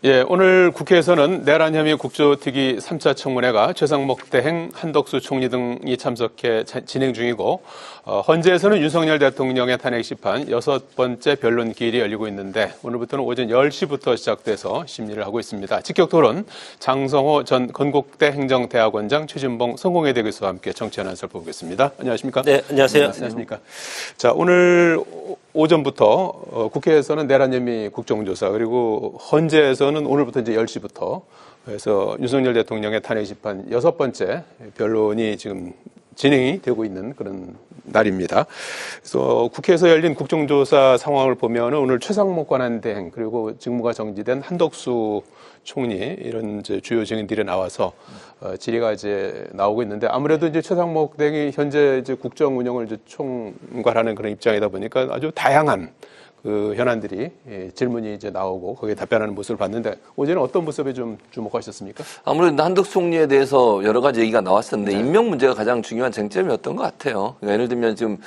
예, 오늘 국회에서는 내란 혐의 국조특위 3차 청문회가 최상목 대행, 한덕수 총리 등이 참석해 진행 중이고, 헌재에서는 윤석열 대통령의 탄핵 심판 6번째 변론 기일이 열리고 있는데, 오늘부터는 오전 10시부터 시작돼서 심리를 하고 있습니다. 직격 토론 장성호 전 건국대 행정대학원장, 최진봉 성공회대 교수와 함께 정치 현안 살펴보겠습니다. 안녕하십니까? 네, 안녕하세요. 안녕하십니까? 자, 오늘 오전부터 국회에서는 내란 혐의 국정조사, 그리고 헌재에서는 오늘부터 이제 10시부터 그래서 윤석열 대통령의 탄핵 심판 6번째 변론이 지금 진행이 되고 있는 그런 날입니다. 그래서 국회에서 열린 국정조사 상황을 보면 오늘 최상목 권한대행 그리고 직무가 정지된 한덕수 총리 이런 이제 주요 증인들이 나와서 질의가 이제 나오고 있는데, 아무래도 이제 최상목 대행이 현재 이제 국정 운영을 이제 총괄하는 그런 입장이다 보니까 아주 다양한 그 현안들이 질문이 이제 나오고 거기에 답변하는 모습을 봤는데, 어제는 어떤 모습에 좀 주목하셨습니까? 아무래도 한덕수 총리에 대해서 여러 가지 얘기가 나왔었는데, 네. 임명 문제가 가장 중요한 쟁점이었던 것 같아요. 그러니까 예를 들면 지금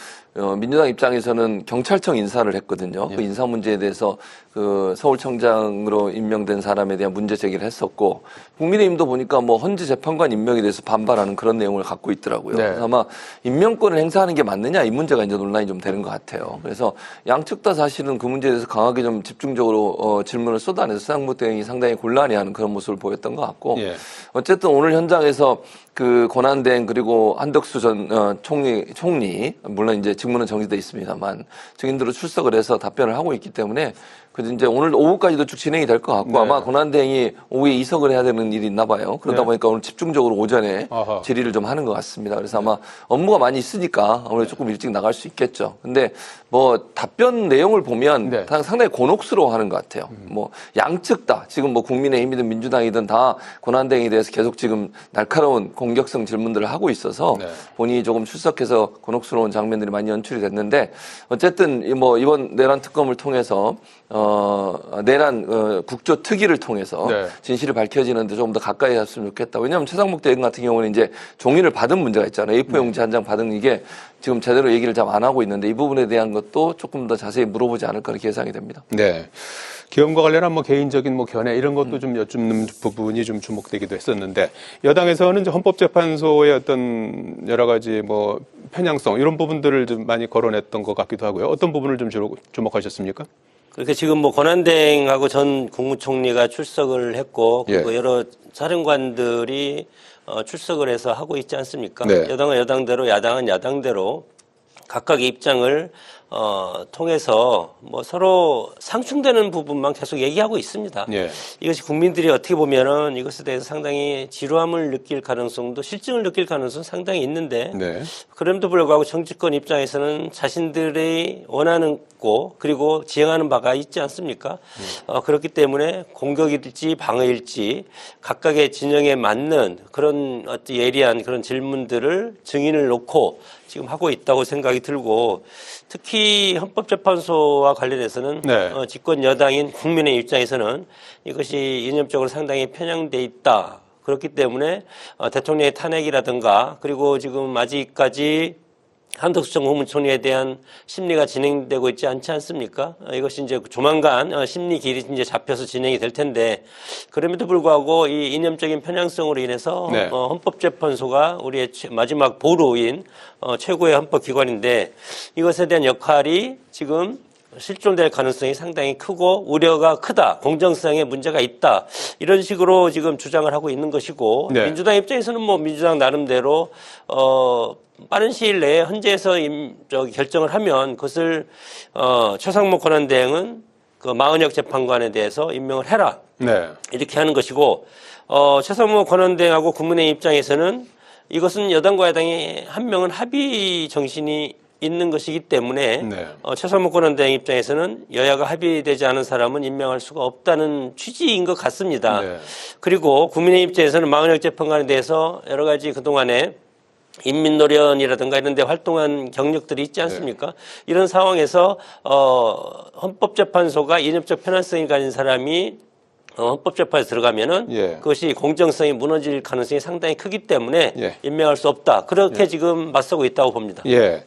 민주당 입장에서는 경찰청 인사를 했거든요. 네. 그 인사 문제에 대해서 그 서울청장으로 임명된 사람에 대한 문제 제기를 했었고, 국민의힘도 보니까 뭐 헌재 재판관 임명에 대해서 반발하는 그런 내용을 갖고 있더라고요. 네. 그래서 아마 임명권을 행사하는 게 맞느냐 이 문제가 이제 논란이 좀 되는 것 같아요. 그래서 양측 다 사실은 그 문제에 대해서 강하게 좀 집중적으로 질문을 쏟아내서 최상목 대행이 상당히 곤란해하는 그런 모습을 보였던 것 같고, 예. 어쨌든 오늘 현장에서 그 권한대행 그리고 한덕수 전 총리 물론 이제 직무는 정지돼 있습니다만 증인들로 출석을 해서 답변을 하고 있기 때문에 그래서 이제 오늘 오후까지도 쭉 진행이 될 것 같고, 네. 아마 권한대행이 오후에 이석을 해야 되는 일이 있나 봐요. 그러다 네. 보니까 오늘 집중적으로 오전에 질의를 좀 하는 것 같습니다. 그래서 아마 업무가 많이 있으니까 아무래도 조금 일찍 나갈 수 있겠죠. 근데 뭐 답변 내용을 보면 네. 상당히 곤혹스러워하는 것 같아요. 뭐 양측 다 지금 뭐 국민의힘이든 민주당이든 다 권한대행에 대해서 계속 지금 날카로운 공격성 질문들을 하고 있어서 네. 본인이 조금 출석해서 곤혹스러운 장면들이 많이 연출이 됐는데, 어쨌든 뭐 이번 내란 특검을 통해서 내란 국조특위를 통해서 네. 진실이 밝혀지는데 조금 더 가까이 갔으면 좋겠다. 왜냐하면 최상목 대행 같은 경우는 이제 종이를 받은 문제가 있잖아요. A4 용지 한 장 받은 이게 지금 제대로 얘기를 잘 안 하고 있는데, 이 부분에 대한 것도 조금 더 자세히 물어보지 않을까 이렇게 예상이 됩니다. 네. 기업과 관련한 뭐 개인적인 뭐 견해 이런 것도 좀 여쭙는 부분이 좀 주목되기도 했었는데, 여당에서는 이제 헌법재판소의 어떤 여러 가지 뭐 편향성 이런 부분들을 좀 많이 거론했던 것 같기도 하고요. 어떤 부분을 좀 주목하셨습니까? 그렇게 지금 뭐 권한대행하고 전 국무총리가 출석을 했고, 그리고 예. 여러 사령관들이 출석을 해서 하고 있지 않습니까? 네. 여당은 여당대로, 야당은 야당대로 각각의 입장을 통해서 뭐 서로 상충되는 부분만 계속 얘기하고 있습니다. 예. 이것이 국민들이 어떻게 보면은 이것에 대해서 상당히 지루함을 느낄 가능성도, 실증을 느낄 가능성도 상당히 있는데, 네. 그럼에도 불구하고 정치권 입장에서는 자신들이 원하는 거 그리고 지향하는 바가 있지 않습니까? 그렇기 때문에 공격일지 방어일지 각각의 진영에 맞는 그런 어떤 예리한 그런 질문들을 증인을 놓고 지금 하고 있다고 생각이 들고, 특히 헌법재판소와 관련해서는 네. 집권 여당인 국민의 입장에서는 이것이 이념적으로 상당히 편향돼 있다. 그렇기 때문에 대통령의 탄핵이라든가, 그리고 지금 아직까지 한덕수 전 국무총리에 대한 심리가 진행되고 있지 않지 않습니까? 이것이 이제 조만간 심리 기일이 이제 잡혀서 진행이 될 텐데, 그럼에도 불구하고 이 이념적인 편향성으로 인해서 네. 헌법재판소가 우리의 마지막 보루인 최고의 헌법기관인데, 이것에 대한 역할이 지금 실종될 가능성이 상당히 크고 우려가 크다. 공정성에 문제가 있다. 이런 식으로 지금 주장을 하고 있는 것이고, 네. 민주당 입장에서는 뭐 민주당 나름대로 빠른 시일 내에 헌재에서 결정을 하면 그것을 최상목 권한대행은 그 마은혁 재판관에 대해서 임명을 해라. 네. 이렇게 하는 것이고, 최상목 권한대행하고 국민의 입장에서는 이것은 여당과 야당이 한 명은 합의 정신이 있는 것이기 때문에 네. 최상목 권한대행 입장에서는 여야가 합의되지 않은 사람은 임명할 수가 없다는 취지인 것 같습니다. 네. 그리고 국민의 입장에서는 마은혁 재판관에 대해서 여러 가지 그동안에 인민노련이라든가 이런 데 활동한 경력들이 있지 않습니까? 네. 이런 상황에서 헌법재판소가 이념적 편향성이 가진 사람이 헌법재판에 들어가면은 예. 그것이 공정성이 무너질 가능성이 상당히 크기 때문에 예. 임명할 수 없다. 그렇게 예. 지금 맞서고 있다고 봅니다. 예.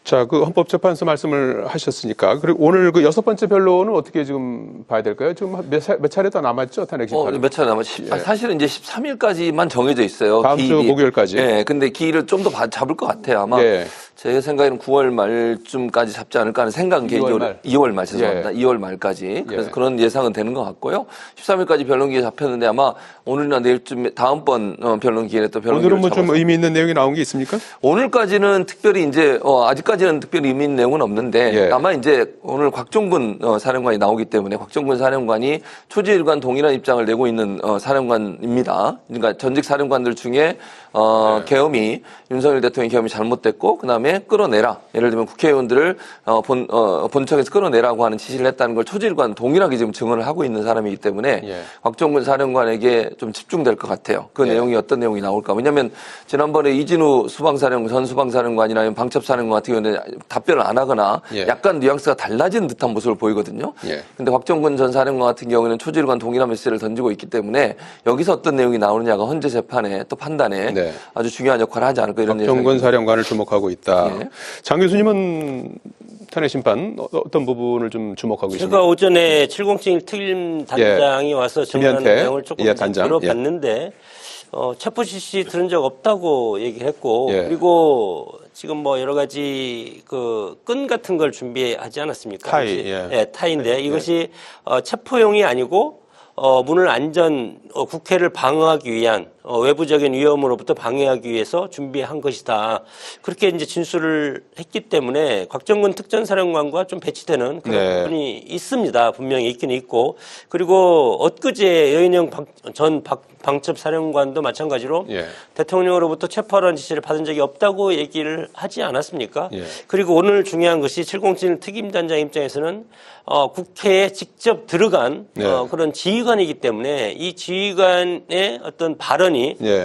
자, 그 헌법재판소 말씀을 하셨으니까 그리고 오늘 그 6번째 변론은 어떻게 지금 봐야 될까요? 지금 몇 차례 더 남았죠, 탄핵 심판? 몇 차례 남았죠. 사실은 이제 13일까지만 정해져 있어요. 다음 주 목요일까지. 네, 근데 기일을 좀 더 잡을 것 같아요. 아마 제 생각에는 9월 말쯤까지 잡지 않을까 하는 생각은 개인적으로 2월 말 죄송합니다. 2월 말까지. 그래서 그런 예상은 되는 것 같고요. 13일까지 변론 기회 잡혔는데 아마 오늘이나 내일쯤 다음번 변론 기회에 또 변론 오늘은 뭐 좀 의미 있는 내용이 나온 게 있습니까? 오늘까지는 특별히 이제 아직까지는 특별히 의미 있는 내용은 없는데 아마 이제 오늘 곽종근 사령관이 나오기 때문에 곽종근 사령관이 초지일관 동일한 입장을 내고 있는 사령관입니다. 그러니까 전직 사령관들 중에 계엄이 윤석열 대통령 계엄이 잘못됐고 그다음에 끌어내라. 예를 들면 국회의원들을 본청에서 끌어내라고 하는 지시를 했다는 걸 초지일관 동일하게 지금 증언을 하고 있는 사람이기 때문에 곽종근 사령관에게 좀 집중될 것 같아요. 그 내용이 어떤 내용이 나올까. 왜냐하면 지난번에 이진우 전 수방사령관이나 방첩사령관 같은 경우는 답변을 안 하거나 약간 뉘앙스가 달라지는 듯한 모습을 보이거든요. 근데 곽종근 전 사령관 같은 경우는 초지일관 동일한 메시지를 던지고 있기 때문에 여기서 어떤 내용이 나오느냐가 헌재 재판에 또 판단에 아주 중요한 역할을 하지 않을까 이런 곽종근 사령관을 주목하고 있다. 장 교수님은 탄핵 심판 어떤 부분을 좀 주목하고 있습니까? 제가 오전에 707 특임 단장이 와서 정리하는 내용을 조금 들어봤는데 체포 지시 들은 적 없다고 얘기했고 그리고 지금 뭐 여러 가지 그 끈 같은 걸 준비하지 않았습니까? 타이인데 이것이 체포용이 아니고 문을 국회를 방어하기 위한 외부적인 위험으로부터 방해하기 위해서 준비한 것이다. 그렇게 이제 진술을 했기 때문에 곽정근 특전사령관과 좀 배치되는 그런 부분이 있습니다. 분명히 있긴 있고 그리고 엊그제 여인영 전 방첩사령관도 마찬가지로 대통령으로부터 체포하라는 지시를 받은 적이 없다고 얘기를 하지 않았습니까? 그리고 오늘 중요한 것이 707 특임단장 입장에서는 국회에 직접 들어간 그런 지휘관이기 때문에 이 지휘관의 어떤 발언이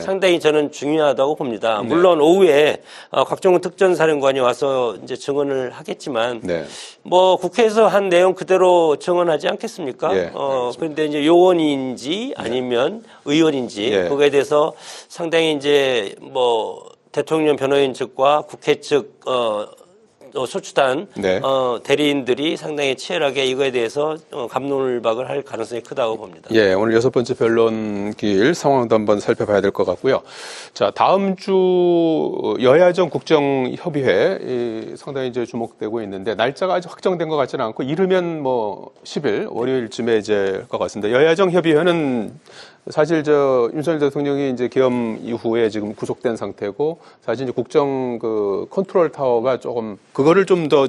상당히 저는 중요하다고 봅니다. 물론 오후에 곽종근 특전사령관이 와서 이제 증언을 하겠지만 뭐 국회에서 한 내용 그대로 증언하지 않겠습니까? 그런데 이제 요원인지 아니면 의원인지 그거에 대해서 상당히 이제 뭐 대통령 변호인 측과 국회 측 소추단 대리인들이 상당히 치열하게 이거에 대해서 갑론을박을 할 가능성이 크다고 봅니다. 오늘 6번째 변론길 상황도 한번 살펴봐야 될 것 같고요. 자, 다음 주 여야정 국정협의회 상당히 이제 주목되고 있는데 날짜가 아직 확정된 것 같지는 않고 이르면 뭐 10일 월요일쯤에 이제 것 같습니다. 여야정 협의회는 사실 윤석열 대통령이 이제 계엄 이후에 지금 구속된 상태고 사실 이제 국정 그 컨트롤 타워가 조금 그거를 좀 더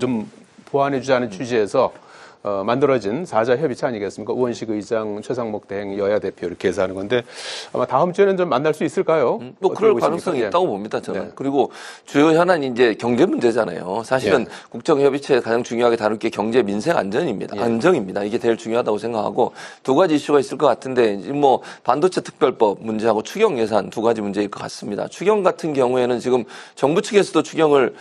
보완해 주자는 취지에서 만들어진 4자 협의체 아니겠습니까? 우원식 의장, 최상목 대행 여야 대표 이렇게 해서 하는 건데 아마 다음 주에는 좀 만날 수 있을까요? 뭐 그럴 가능성이 있다고 봅니다, 저는. 그리고 주요 현안이 이제 경제 문제잖아요. 사실은 국정협의체에 가장 중요하게 다룰 게 경제 민생 안전입니다. 안정입니다. 이게 제일 중요하다고 생각하고 두 가지 이슈가 있을 것 같은데 뭐 반도체 특별법 문제하고 추경 예산 두 가지 문제일 것 같습니다. 추경 같은 경우에는 지금 정부 측에서도 추경을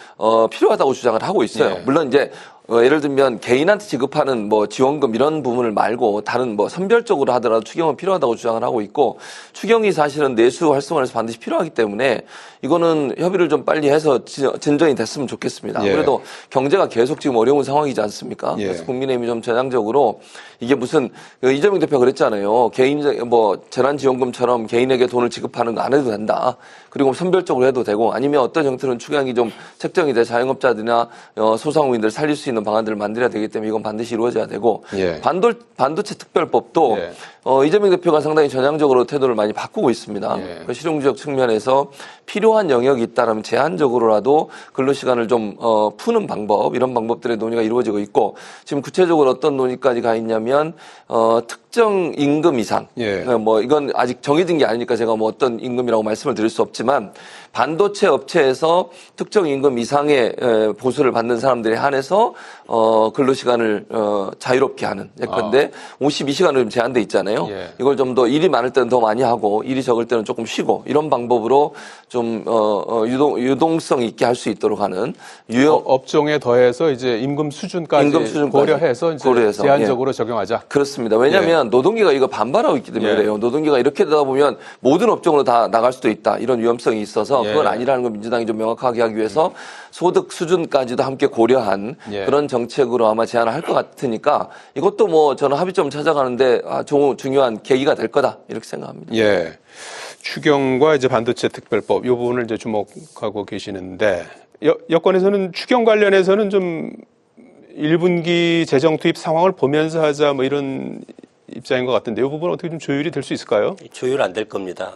필요하다고 주장을 하고 있어요. 물론 이제 예를 들면 개인한테 지급하는 뭐 지원금 이런 부분을 말고 다른 뭐 선별적으로 하더라도 추경은 필요하다고 주장을 하고 있고 추경이 사실은 내수 활성화에서 반드시 필요하기 때문에 이거는 협의를 좀 빨리 해서 진전이 됐으면 좋겠습니다. 그래도 경제가 계속 지금 어려운 상황이지 않습니까? 그래서 국민의힘이 좀 전향적으로 이게 무슨 이재명 대표가 그랬잖아요. 뭐 재난지원금처럼 개인에게 돈을 지급하는 거 안 해도 된다. 그리고 선별적으로 해도 되고 아니면 어떤 형태로는 추경이 좀 책정이 돼 자영업자들이나 소상공인들 살릴 수 있는 방안들을 만들어야 되기 때문에 이건 반드시 이루어져야 되고 반도체 특별법도 이재명 대표가 상당히 전향적으로 태도를 많이 바꾸고 있습니다. 그 실용주의적 측면에서 필요한 영역이 있다면 제한적으로라도 근로시간을 좀 푸는 방법 이런 방법들의 논의가 이루어지고 있고 지금 구체적으로 어떤 논의까지 가 있냐면 특정 임금 이상 뭐 이건 아직 정해진 게 아니니까 제가 뭐 어떤 임금이라고 말씀을 드릴 수 없지만 반도체 업체에서 특정 임금 이상의 보수를 받는 사람들에 한해서 근로시간을 자유롭게 하는 예컨대 52시간으로 제한돼 있잖아요. 있잖아요. 예. 이걸 좀 더 일이 많을 때는 더 많이 하고 일이 적을 때는 조금 쉬고 이런 방법으로 좀 유동성 있게 할 수 있도록 하는 업종에 더해서 이제 임금 수준까지 고려해서 이제 제한적으로 적용하자. 그렇습니다. 왜냐하면 노동계가 이거 반발하고 있기 때문에 그래요. 노동계가 이렇게 되다 보면 모든 업종으로 다 나갈 수도 있다. 이런 위험성이 있어서 그건 아니라는 걸 민주당이 좀 명확하게 하기 위해서 소득 수준까지도 함께 고려한 그런 정책으로 아마 제안을 할 것 같으니까 이것도 뭐 저는 합의점 찾아가는데 중요한 계기가 될 거다 이렇게 생각합니다. 예. 추경과 이제 반도체 특별법 이 부분을 이제 주목하고 계시는데 여권에서는 추경 관련해서는 좀 1분기 재정 투입 상황을 보면서 하자 뭐 이런 입장인 것 같은데 이 부분은 어떻게 좀 조율이 될 수 있을까요? 조율 안 될 겁니다.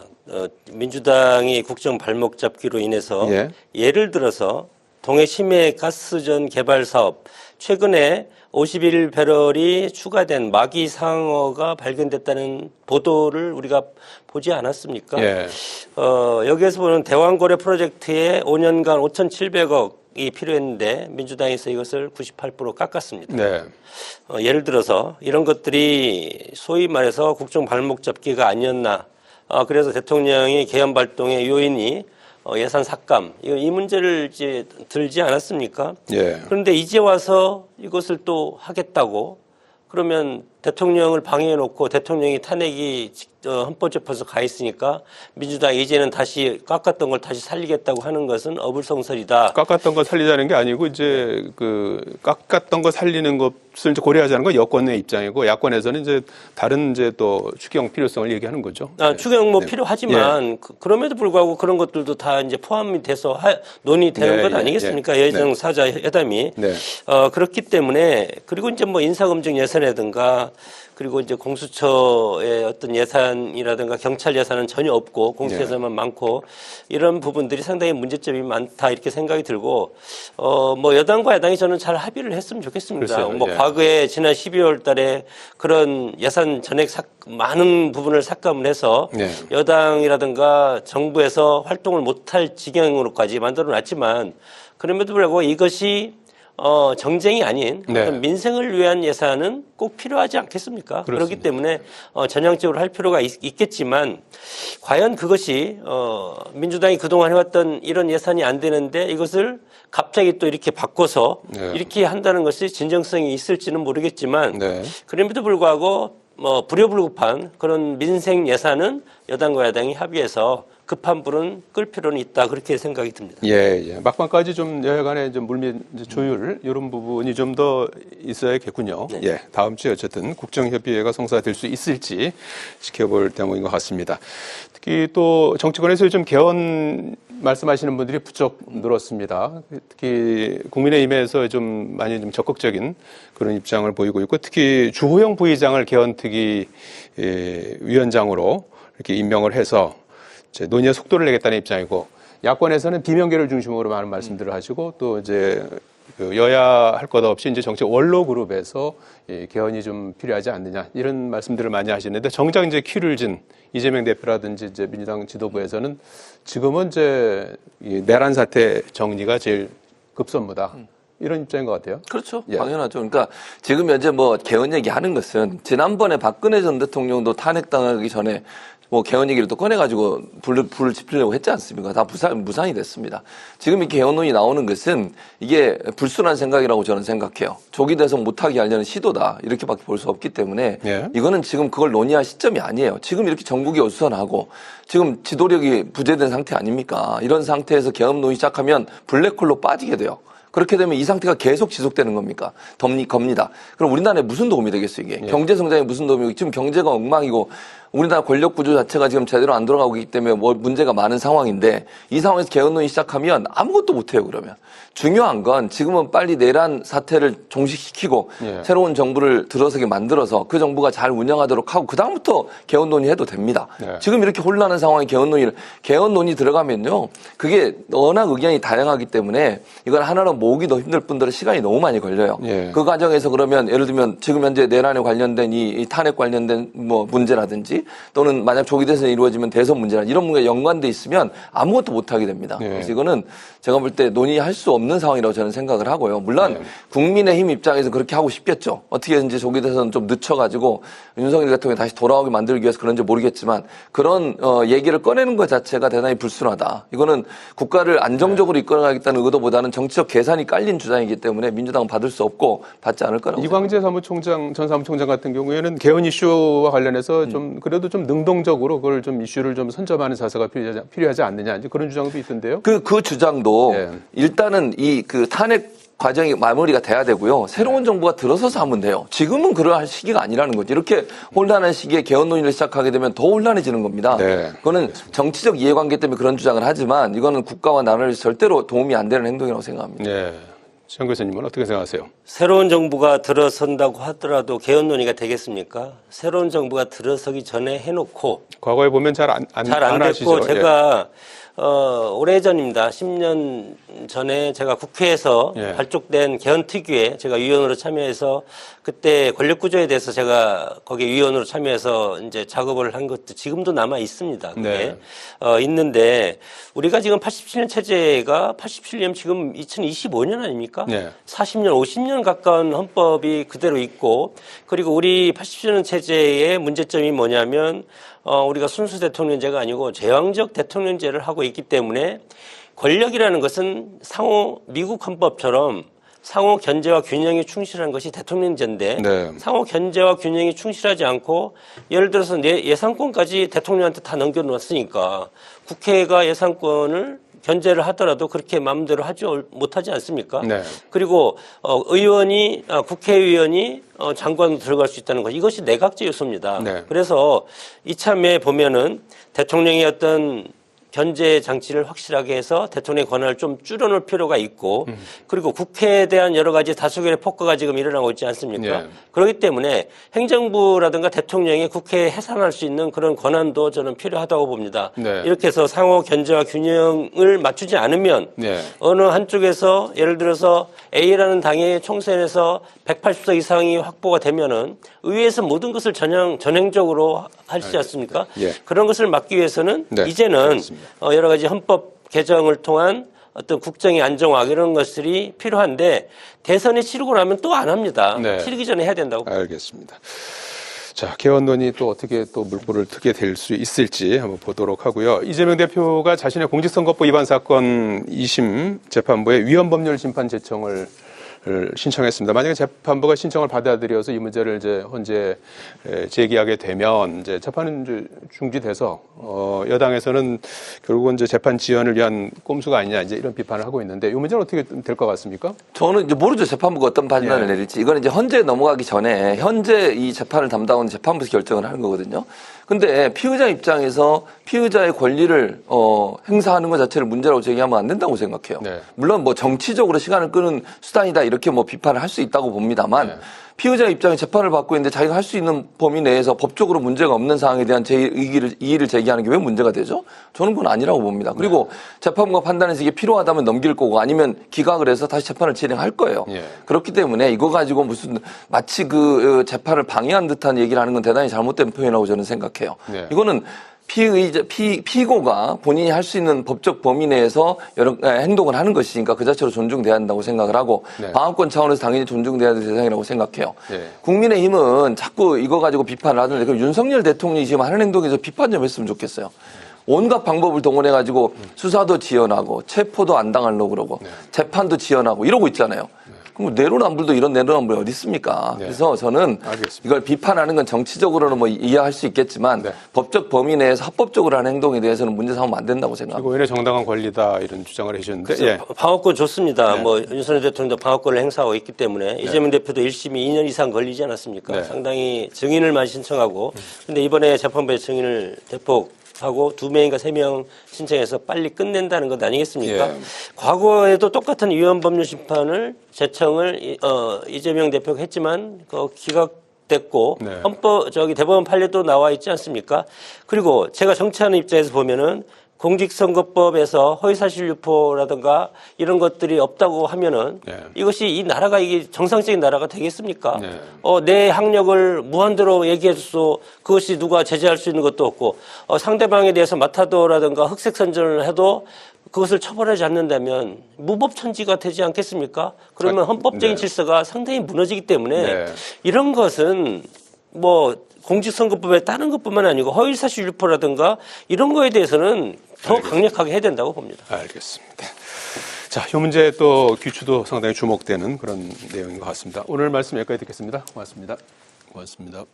민주당이 국정 발목 잡기로 인해서 예를 들어서 동해 심해 가스전 개발 사업 최근에 51배럴이 추가된 마기 상어가 발견됐다는 보도를 우리가 보지 않았습니까? 여기에서 보는 대왕고래 프로젝트에 5년간 5,700억이 필요했는데 민주당에서 이것을 98% 깎았습니다. 예를 들어서 이런 것들이 소위 말해서 국정 발목 잡기가 아니었나. 그래서 대통령이 개헌 발동의 요인이 예산 삭감 이 문제를 이제 들지 않았습니까? 그런데 이제 와서 이것을 또 하겠다고 그러면 대통령을 방해해 놓고 대통령이 탄핵이 헌법재판소 가 있으니까 민주당이 이제는 다시 깎았던 걸 다시 살리겠다고 하는 것은 어불성설이다. 깎았던 거 살리자는 게 아니고 이제 그 깎았던 거 살리는 것을 이제 고려하자는 건 여권의 입장이고 야권에서는 이제 다른 이제 또 추경 필요성을 얘기하는 거죠. 추경 뭐 필요하지만 그럼에도 불구하고 그런 것들도 다 이제 포함이 돼서 논의되는 것 아니겠습니까? 여정 사자 회담이 그렇기 때문에 그리고 이제 뭐 인사검증 예산이라든가 그리고 이제 공수처의 어떤 예산이라든가 경찰 예산은 전혀 없고 공수 예산만 많고 이런 부분들이 상당히 문제점이 많다 이렇게 생각이 들고 뭐 여당과 야당이 저는 잘 합의를 했으면 좋겠습니다. 뭐 과거에 지난 12월 달에 그런 예산 전액 많은 부분을 삭감을 해서 여당이라든가 정부에서 활동을 못할 지경으로까지 만들어 놨지만 그럼에도 불구하고 이것이 정쟁이 아닌 민생을 위한 예산은 꼭 필요하지 않겠습니까? 그렇기 때문에 전향적으로 할 필요가 있겠지만 과연 그것이 민주당이 그동안 해왔던 이런 예산이 안 되는데 이것을 갑자기 또 이렇게 바꿔서 이렇게 한다는 것이 진정성이 있을지는 모르겠지만 그럼에도 불구하고 불효불급한 그런 민생 예산은 여당과 야당이 합의해서 급한 불은 끌 필요는 있다 그렇게 생각이 듭니다. 막판까지 좀 여야간의 좀 물밑 조율 이런 부분이 좀 더 있어야겠군요. 다음 주에 어쨌든 국정협의회가 성사될 수 있을지 지켜볼 대목인 것 같습니다. 특히 또 정치권에서 요즘 개헌 말씀하시는 분들이 부쩍 늘었습니다. 특히 국민의힘에서 좀 많이 좀 적극적인 그런 입장을 보이고 있고 특히 주호영 부의장을 개헌특위 위원장으로 이렇게 임명을 해서 논의의 속도를 내겠다는 입장이고 야권에서는 비명계를 중심으로 많은 말씀들을 하시고 또 이제 여야 할 것 없이 이제 정책 원로 그룹에서 개헌이 좀 필요하지 않느냐 이런 말씀들을 많이 하시는데 정작 이제 키를 진 이재명 대표라든지 이제 민주당 지도부에서는 지금은 이제 이 내란 사태 정리가 제일 급선무다. 이런 입장인 것 같아요. 그렇죠. 당연하죠. 그러니까 지금 현재 뭐 개헌 얘기하는 것은 지난번에 박근혜 전 대통령도 탄핵당하기 전에 뭐 개헌 얘기를 또 꺼내가지고 불을 지피려고 했지 않습니까? 다 무산이 됐습니다. 지금 이 개헌론이 나오는 것은 이게 불순한 생각이라고 저는 생각해요. 조기 대선 못하게 하려는 시도다. 이렇게밖에 볼 수 없기 때문에 이거는 지금 그걸 논의할 시점이 아니에요. 지금 이렇게 전국이 어수선하고 지금 지도력이 부재된 상태 아닙니까? 이런 상태에서 개헌 논의 시작하면 블랙홀로 빠지게 돼요. 그렇게 되면 이 상태가 계속 지속되는 겁니까? 겁니다. 그럼 우리나라에 무슨 도움이 되겠어요, 이게? 경제 성장에 무슨 도움이 되고 지금 경제가 엉망이고 우리나라 권력 구조 자체가 지금 제대로 안 돌아가고 있기 때문에 뭐 문제가 많은 상황인데 이 상황에서 개헌 논의 시작하면 아무것도 못 해요, 그러면. 중요한 건 지금은 빨리 내란 사태를 종식시키고 새로운 정부를 들어서게 만들어서 그 정부가 잘 운영하도록 하고 그다음부터 개헌 논의해도 됩니다. 지금 이렇게 혼란한 상황에 개헌 논의 들어가면요. 그게 워낙 의견이 다양하기 때문에 이걸 하나로 모으기 더 힘들 뿐더러 시간이 너무 많이 걸려요. 그 과정에서 그러면 예를 들면 지금 현재 내란에 관련된 이 탄핵 관련된 뭐 문제라든지 또는 만약 조기 대선이 이루어지면 대선 문제나 이런 문제가 연관돼 있으면 아무것도 못하게 됩니다. 네. 그래서 이거는 제가 볼 때 논의할 수 없는 상황이라고 저는 생각을 하고요. 물론 국민의힘 입장에서 그렇게 하고 싶겠죠. 어떻게든지 조기 대선 좀 늦춰가지고 윤석열 대통령이 다시 돌아오게 만들기 위해서 그런지 모르겠지만 그런 얘기를 꺼내는 것 자체가 대단히 불순하다. 이거는 국가를 안정적으로 이끌어가겠다는 의도보다는 정치적 계산이 깔린 주장이기 때문에 민주당은 받을 수 없고 받지 않을 거라고 이광재 전 사무총장 같은 경우에는 개헌 이슈와 관련해서 좀 그래도 좀 능동적으로 그걸 좀 이슈를 좀 선점하는 자세가 필요하지 않느냐 이제 그런 주장도 있던데요. 그 주장도 일단은 그 탄핵 과정이 마무리가 돼야 되고요. 새로운 정부가 들어서서 하면 돼요. 지금은 그럴 시기가 아니라는 거죠. 이렇게 혼란한 시기에 개헌 논의를 시작하게 되면 더 혼란해지는 겁니다. 그거는 정치적 이해관계 때문에 그런 주장을 하지만 이거는 국가와 나라를 절대로 도움이 안 되는 행동이라고 생각합니다. 네. 정 교수님은 어떻게 생각하세요? 새로운 정부가 들어선다고 하더라도 개헌 논의가 되겠습니까? 새로운 정부가 들어서기 전에 해놓고 과거에 보면 잘 안 됐고 제가 오래전입니다. 10년 전에 제가 국회에서 발족된 개헌 특위에 제가 위원으로 참여해서 그때 권력 구조에 대해서 제가 거기 위원으로 참여해서 이제 작업을 한 것도 지금도 남아 있습니다. 그게 있는데 우리가 지금 87년 체제가 87년 지금 2025년 아닙니까? 40년, 50년 가까운 헌법이 그대로 있고 그리고 우리 87년 체제의 문제점이 뭐냐면 우리가 순수 대통령제가 아니고 제왕적 대통령제를 하고 있기 때문에 권력이라는 것은 상호 미국 헌법처럼 상호 견제와 균형에 충실한 것이 대통령제인데 상호 견제와 균형에 충실하지 않고 예를 들어서 내 예산권까지 대통령한테 다 넘겨놓았으니까 국회가 예산권을 견제를 하더라도 그렇게 마음대로 못하지 않습니까? 그리고 국회의원이 장관으로 들어갈 수 있다는 것 이것이 내각제 요소입니다. 그래서 이참에 보면은 대통령의 어떤 견제 장치를 확실하게 해서 대통령의 권한을 좀 줄여놓을 필요가 있고 그리고 국회에 대한 여러 가지 다수결의 폭거가 지금 일어나고 있지 않습니까? 그렇기 때문에 행정부라든가 대통령이 국회에 해산할 수 있는 그런 권한도 저는 필요하다고 봅니다. 이렇게 해서 상호 견제와 균형을 맞추지 않으면 어느 한쪽에서 예를 들어서 A라는 당의 총선에서 180석 이상이 확보가 되면은 의회에서 모든 것을 전행적으로 하시지 않습니까? 그런 것을 막기 위해서는 이제는 여러 가지 헌법 개정을 통한 어떤 국정의 안정화 이런 것들이 필요한데 대선이 치르고 나면 또 안 합니다. 치르기 전에 해야 된다고 봅니다. 알겠습니다. 자, 개헌 논의 또 어떻게 또 물꼬를 트게 될 수 있을지 한번 보도록 하고요. 이재명 대표가 자신의 공직선거법 위반 사건 2심 재판부에 위헌법률 심판 제청을 신청했습니다. 만약에 재판부가 신청을 받아들여서 이 문제를 이제 헌재 제기하게 되면 이제 재판은 이제 중지돼서 여당에서는 결국은 이제 재판 지연을 위한 꼼수가 아니냐 이제 이런 비판을 하고 있는데 이 문제는 어떻게 될 것 같습니까? 저는 이제 모르죠. 재판부가 어떤 판단을 내릴지. 이거는 이제 헌재에 넘어가기 전에 현재 이 재판을 담당하는 재판부에서 결정을 하는 거거든요. 근데 피의자 입장에서 피의자의 권리를 행사하는 것 자체를 문제라고 제기하면 안 된다고 생각해요. 물론 뭐 정치적으로 시간을 끄는 수단이다 이렇게 뭐 비판을 할 수 있다고 봅니다만 피의자 입장에 재판을 받고 있는데 자기가 할 수 있는 범위 내에서 법적으로 문제가 없는 사항에 대한 이의를 제기하는 게 왜 문제가 되죠? 저는 그건 아니라고 봅니다. 그리고 재판부가 판단해서 이게 필요하다면 넘길 거고 아니면 기각을 해서 다시 재판을 진행할 거예요. 그렇기 때문에 이거 가지고 무슨 마치 그 재판을 방해한 듯한 얘기를 하는 건 대단히 잘못된 표현이라고 저는 생각해요. 이거는 피고가 본인이 할 수 있는 법적 범위 내에서 여러 행동을 하는 것이니까 그 자체로 존중돼야 한다고 생각을 하고 방어권 차원에서 당연히 존중돼야 될 대상이라고 생각해요. 국민의힘은 자꾸 이거 가지고 비판을 하던데 그럼 윤석열 대통령이 지금 하는 행동에서 비판 좀 했으면 좋겠어요. 온갖 방법을 동원해가지고 수사도 지연하고 체포도 안 당하려고 그러고 재판도 지연하고 이러고 있잖아요. 그럼 내로남불도 이런 내로남불이 어디 있습니까? 그래서 저는 이걸 비판하는 건 정치적으로는 뭐 이해할 수 있겠지만 법적 범위 내에서 합법적으로 하는 행동에 대해서는 문제 삼으면 안 된다고 생각합니다. 피고인의 정당한 권리다 이런 주장을 해주셨는데 방어권 좋습니다. 뭐 윤석열 대통령도 방어권을 행사하고 있기 때문에 이재명 대표도 1심이 2년 이상 걸리지 않았습니까? 상당히 증인을 많이 신청하고 근데 이번에 재판부에 증인을 대폭 하고 2명인가 3명 신청해서 빨리 끝낸다는 것 아니겠습니까? 과거에도 똑같은 위헌법률 심판을 제청을 이재명 대표가 했지만 그 기각됐고 대법원 판례도 나와 있지 않습니까? 그리고 제가 정치하는 입장에서 보면은 공직선거법에서 허위사실 유포라든가 이런 것들이 없다고 하면은 네. 이것이 이 나라가 이게 정상적인 나라가 되겠습니까? 네. 내 학력을 무한대로 얘기해서 그것이 누가 제재할 수 있는 것도 없고 상대방에 대해서 마타도라든가 흑색 선전을 해도 그것을 처벌하지 않는다면 무법천지가 되지 않겠습니까? 그러면 헌법적인 네. 질서가 상당히 무너지기 때문에 네. 이런 것은 뭐 공직선거법에 따른 것뿐만 아니고 허위사실 유포라든가 이런 거에 대해서는 더 강력하게 해야 된다고 봅니다. 알겠습니다. 자, 이 문제 또 귀추도 상당히 주목되는 그런 내용인 것 같습니다. 오늘 말씀 여기까지 듣겠습니다. 고맙습니다. 고맙습니다.